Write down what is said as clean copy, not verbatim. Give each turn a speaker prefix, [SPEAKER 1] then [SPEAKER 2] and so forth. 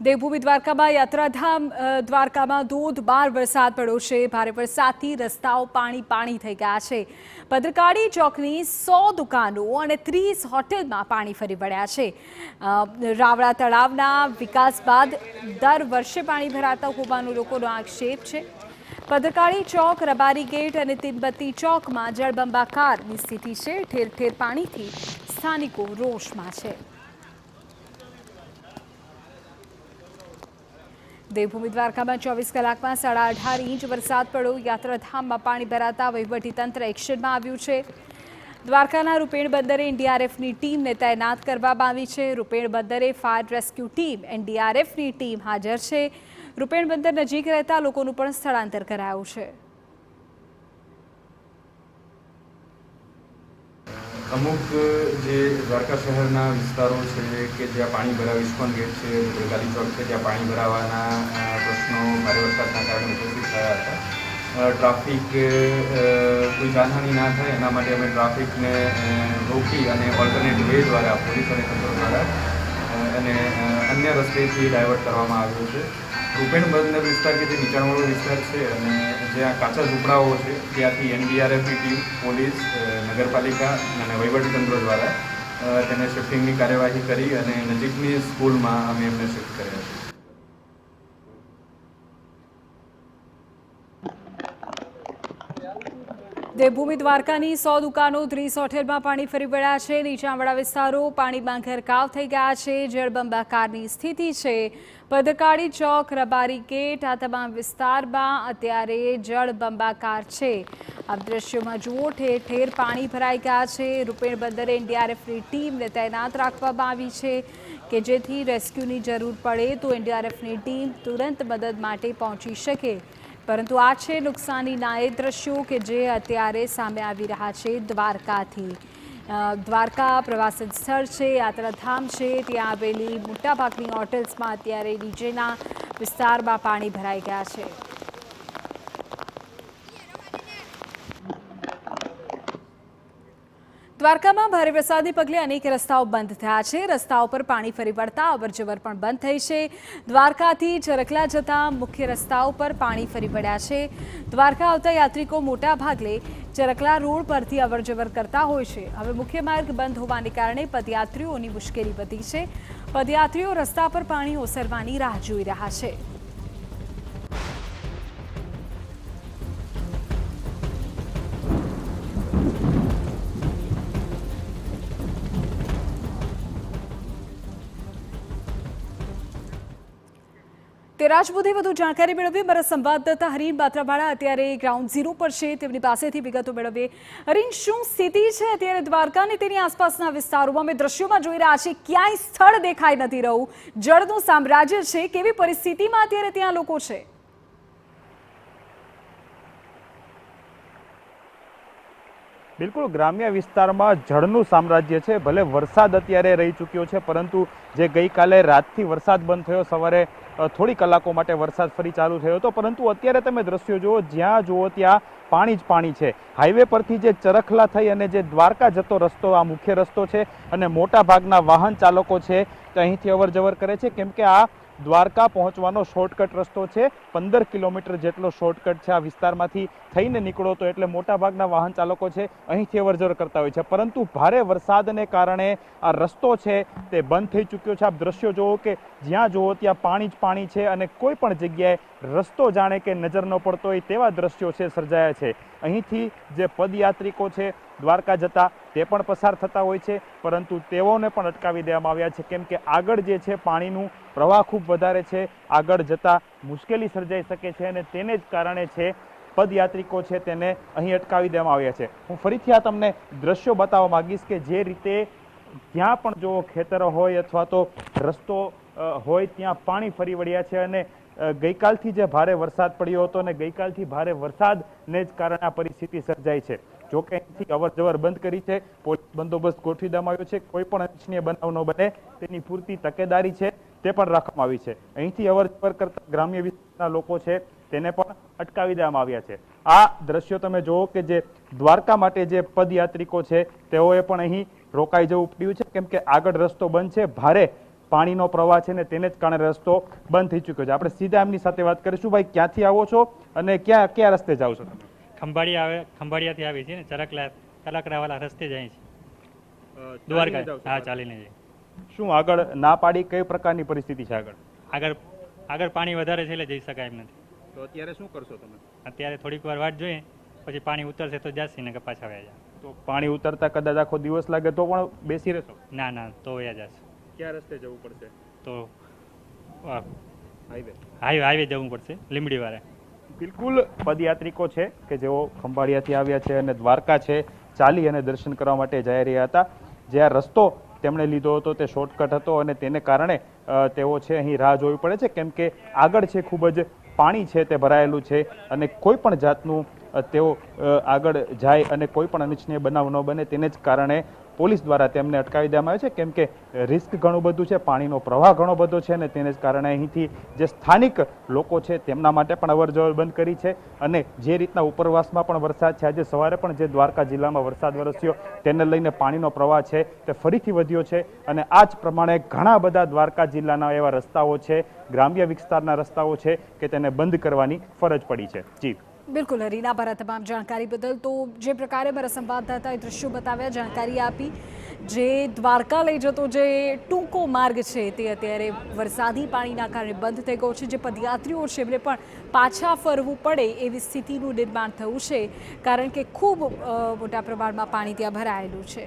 [SPEAKER 1] દેવભૂમિ દ્વારકામાં યાત્રાધામ દ્વારકામાં ધોધમાર વરસાદ પડ્યો છે। ભારે વરસાદથી રસ્તાઓ પાણી થઈ ગયા છે। ભદ્રકાળી ચોકની 100 દુકાનો અને 30 હોટેલમાં પાણી ફરી વળ્યા છે। રાવળા તળાવના વિકાસ બાદ દર વર્ષે પાણી ભરાતા હોવાનો લોકોનો આક્ષેપ છે। ભદ્રકાળી ચોક, રબારી ગેટ અને તીનબત્તી ચોકમાં જળબંબાકારની સ્થિતિ છે। ઠેર ઠેર પાણીથી સ્થાનિકો રોષમાં છે। દેવભૂમિ દ્વારકામાં 24 કલાકમાં 18.5 ઇંચ વરસાદ પડ્યો। યાત્રાધામમાં પાણી ભરાતા વહીવટીતંત્ર એક્શનમાં આવ્યું છે। દ્વારકાના રૂપેણ બંદરે એનડીઆરએફની ટીમને તૈનાત કરવામાં આવી છે। રૂપેણ બંદરે ફાયર રેસ્ક્યુ ટીમ, એનડીઆરએફની ટીમ હાજર છે। રૂપેણ બંદર નજીક રહેતા લોકોનું પણ સ્થળાંતર કરાયું છે।
[SPEAKER 2] અમુક જે દ્વારકા શહેરના વિસ્તારો છે કે જ્યાં પાણી ભરાવા ઇસ્કોન ગેટ છે, ભદ્રકાળી ચોક છે, ત્યાં પાણી ભરાવાના પ્રશ્નો ભારે વરસાદના કારણે ઉપસ્થિત થયા હતા। ટ્રાફિક કોઈ જાનહાનિ ના થાય એના માટે અમે ટ્રાફિકને રોકી અને ઓલ્ટરનેટ વે દ્વારા પોલીસ અને તંત્ર દ્વારા અને અન્ય રસ્તેથી ડાયવર્ટ કરવામાં આવ્યો છે। રૂપેણ બંદર વિસ્તાર કે જે નીચાણવાળો વિસ્તાર છે અને જ્યાં કાચા ઝૂંપડાઓ છે ત્યાંથી એનડીઆરએફની ટીમ, પોલીસ, નગરપાલિકા અને વહીવટીતંત્ર દ્વારા તેને શિફ્ટિંગની કાર્યવાહી કરી અને નજીકની સ્કૂલમાં અમે એમને શિફ્ટ કર્યા છે।
[SPEAKER 1] દેવભૂમિ દ્વારકાની 100 દુકાનો, 30 હોટેલમાં પાણી ફરી વળ્યા છે। નીચાણવાળા વિસ્તારો પાણીમાં ગરકાવ થઈ ગયા છે। જળબંબાકારની સ્થિતિ છે। ભદ્રકાળી ચોક, રબારી ગેટ આ તમામ વિસ્તારમાં અત્યારે જળબંબાકાર છે। આ દ્રશ્યોમાં જુઓ, ઠેર ઠેર પાણી ભરાઈ ગયા છે। રૂપેણ બંદરે એનડીઆરએફની ટીમને તૈનાત રાખવામાં આવી છે કે જેથી રેસ્ક્યુની જરૂર પડે તો એનડીઆરએફની ટીમ તુરંત મદદ માટે પહોંચી શકે। પરંતુ આ છે નુકસાનીના એ દ્રશ્યો કે જે અત્યારે સામે આવી રહ્યા છે દ્વારકાથી। દ્વારકા પ્રવાસન સ્થળ છે, યાત્રાધામ છે, ત્યાં આવેલી મોટાભાગની હોટેલ્સમાં અત્યારે નીચેના વિસ્તારમાં પાણી ભરાઈ ગયા છે। દ્વારકામાં ભારે વરસાદને પગલે અનેક રસ્તાઓ બંધ થયા છે। રસ્તાઓ પર પાણી ફરી વળતા અવરજવર પણ બંધ થઈ છે। દ્વારકાથી ચરખલા જતા મુખ્ય રસ્તાઓ પર પાણી ફરી વળ્યા છે। દ્વારકા આવતા યાત્રિકો મોટા ભાગે ચરખલા રોડ પરથી અવરજવર કરતા હોય છે। હવે મુખ્ય માર્ગ બંધ હોવાને કારણે પદયાત્રીઓની મુશ્કેલી વધી છે। પદયાત્રીઓ રસ્તા પર પાણી ઓસરવાની રાહ જોઈ રહ્યા છે। રાજપૂતે વધુ જાણકારી મેળવી મારા સંવાદદાતા હરીન બાત્રાવાળા અત્યારે ગ્રાઉન્ડ ઝીરો પર છે, તેમની પાસેથી વિગતો મેળવીએ। હરીન, શું સ્થિતિ છે અત્યારે દ્વારકા અને તેની આસપાસના વિસ્તારોમાં? અમે દ્રશ્યોમાં જોઈ રહ્યા છીએ, ક્યાંય સ્થળ દેખાઈ નથી રહ્યું, જળનું સામ્રાજ્ય છે। કેવી પરિસ્થિતિમાં અત્યારે ત્યાં લોકો છે?
[SPEAKER 3] બિલકુલ, ગ્રામ્ય વિસ્તારમાં જળનું સામ્રાજ્ય છે। ભલે વરસાદ અત્યારે રહી ચૂક્યો છે, પરંતુ જે ગઈકાલે રાતથી વરસાદ બંધ થયો, સવારે થોડી કલાકો માટે વરસાદ ફરી ચાલુ થયો હતો, પરંતુ અત્યારે તમે દ્રશ્યો જુઓ, જ્યાં જુઓ ત્યાં પાણી જ પાણી છે। હાઈવે પરથી જે ચરખલા થઈ અને જે દ્વારકા જતો રસ્તો, આ મુખ્ય રસ્તો છે અને મોટા ભાગના વાહન ચાલકો છે તે અહીંથી અવર જવર કરે છે, કેમ કે આ દ્વારકા પહોંચવાનો શોર્ટકટ રસ્તો છે। 15 કિલોમીટર જેટલો શોર્ટકટ છે। આ વિસ્તારમાંથી થઈને નીકળો તો એટલે મોટા ભાગના વાહન ચાલકો છે અહીંથી અવરજવર કરતા હોય છે, પરંતુ ભારે વરસાદને કારણે આ રસ્તો છે તે બંધ થઈ ચૂક્યો છે। આપ દ્રશ્યો જુઓ કે જ્યાં જુઓ ત્યાં પાણી જ પાણી છે અને કોઈ પણ જગ્યાએ રસ્તો જાણે કે નજર ન પડતો હોય તેવા દ્રશ્યો છે સર્જાયા છે। અહીંથી જે પદયાત્રિકો છે દ્વારકા જતા તે પણ પસાર થતા હોય છે, પરંતુ તેઓને પણ અટકાવી દેવામાં આવ્યા છે, કેમ કે આગળ જે છે પાણીનું પ્રવાહ ખૂબ વધારે છે, આગળ જતા મુશ્કેલી સર્જાઈ શકે છે અને તેને જ કારણે છે પદયાત્રિકો છે તેને અહીં અટકાવી દેવામાં આવ્યા છે। હું ફરીથી આ તમને દ્રશ્યો બતાવવા માંગીશ કે જે રીતે જ્યાં પણ જો ખેતરો હોય અથવા તો રસ્તો હોય ત્યાં પાણી ફરી વળ્યા છે અને ગઈકાલથી જે ભારે વરસાદ પડ્યો હતો અને ગઈકાલથી ભારે વરસાદને જ કારણે આ પરિસ્થિતિ સર્જાઈ છે। જોકે અહીંથી અવર જવર બંધ કરી છે, પોલીસ બંદોબસ્ત ગોઠવી દેવામાં આવ્યો છે, કોઈ પણ અનિચ્છનીય બનાવ ન બને તેની પૂરતી તકેદારી છે તે પણ રાખવામાં આવી છે। અહીંથી અવર જવર કરતા ગ્રામ્ય વિસ્તારના લોકો છે તેને પણ અટકાવી દેવામાં આવ્યા છે। આ દ્રશ્યો તમે જુઓ કે જે દ્વારકા માટે જે પદયાત્રિકો છે તેઓએ પણ અહીં રોકાઈ જવું પડ્યું છે, કેમ કે આગળ રસ્તો બંધ છે। ભારે પાણીનો પ્રવાહ છે ને તેને જ કારણે રસ્તો બંધ થઈ ચૂક્યો છે. આપણે સીધા એમની સાથે વાત કરીશું. ભાઈ, ક્યાંથી આવો છો અને કયા રસ્તે જાઓ છો તમે?
[SPEAKER 4] ખંભાળિયાથી આવી છે ને તલકરાવાલા રસ્તે જાય છે દ્વારકા. હા, ચાલીને જાય.
[SPEAKER 3] શું આગળ ના પાડી, કઈ પ્રકારની પરિસ્થિતિ છે
[SPEAKER 4] આગળ પાણી વધારે છે એટલે જઈ શકાય એમ નથી.
[SPEAKER 3] તો અત્યારે શું કરશો તમે?
[SPEAKER 4] અત્યારે થોડીક વાર વાટ જોઈએ, પછી પાણી ઉતરશે તો જશે ને કે પાછા વયા જાય.
[SPEAKER 3] તો પાણી ઉતરતા કદાચ આખો દિવસ લાગે તો પણ બેસી રહેશો?
[SPEAKER 4] ના તો વયા જશે.
[SPEAKER 3] કયા રસ્તે જવું પડશે?
[SPEAKER 4] તો
[SPEAKER 3] હાઈવે
[SPEAKER 4] હાઈવે જવું પડશે લીંબડી વાળે.
[SPEAKER 3] બિલકુલ પદયાત્રિકો છે કે જેઓ ખંભાળિયાથી આવ્યા છે અને દ્વારકા છે ચાલી અને દર્શન કરવા માટે જઈ રહ્યા હતા. જે આ રસ્તો તેમણે લીધો હતો તે શોર્ટકટ હતો અને તેને કારણે તેઓ છે અહીં રાહ જોવી પડે છે, કેમ કે આગળ છે ખૂબ જ પાણી છે તે ભરાયેલું છે અને કોઈ પણ જાતનું તેઓ આગળ જાય અને કોઈ પણ અનિચ્છનીય બનાવ ન બને તેને જ કારણે પોલીસ દ્વારા તેમને અટકાવી દેવામાં આવે છે, કેમ કે રિસ્ક ઘણું બધું છે, પાણીનો પ્રવાહ ઘણો બધો છે અને તેને જ કારણે અહીંથી જે સ્થાનિક લોકો છે તેમના માટે પણ અવરજવર બંધ કરી છે. અને જે રીતના ઉપરવાસમાં પણ વરસાદ છે, આજે સવારે પણ જે દ્વારકા જિલ્લામાં વરસાદ વરસ્યો તેને લઈને પાણીનો પ્રવાહ છે તે ફરીથી વધ્યો છે અને આ જ પ્રમાણે ઘણા બધા દ્વારકા જિલ્લાના એવા રસ્તાઓ છે, ગ્રામ્ય વિસ્તારના રસ્તાઓ છે કે તેને બંધ કરવાની ફરજ પડી છે. જી
[SPEAKER 1] બિલકુલ હરીના, પર તમામ જાણકારી બદલ. તો જે પ્રકારે મારા સંવાદદાતાએ દ્રશ્યો બતાવ્યા, જાણકારી આપી, જે દ્વારકા લઈ જતો જે ટૂંકો માર્ગ છે તે અત્યારે વરસાદી પાણીના કારણે બંધ થઈ ગયો છે. જે પદયાત્રીઓ છે એમને પણ પાછા ફરવું પડે એવી સ્થિતિનું નિર્માણ થયું છે, કારણ કે ખૂબ મોટા પ્રમાણમાં પાણી ત્યાં ભરાયેલું છે.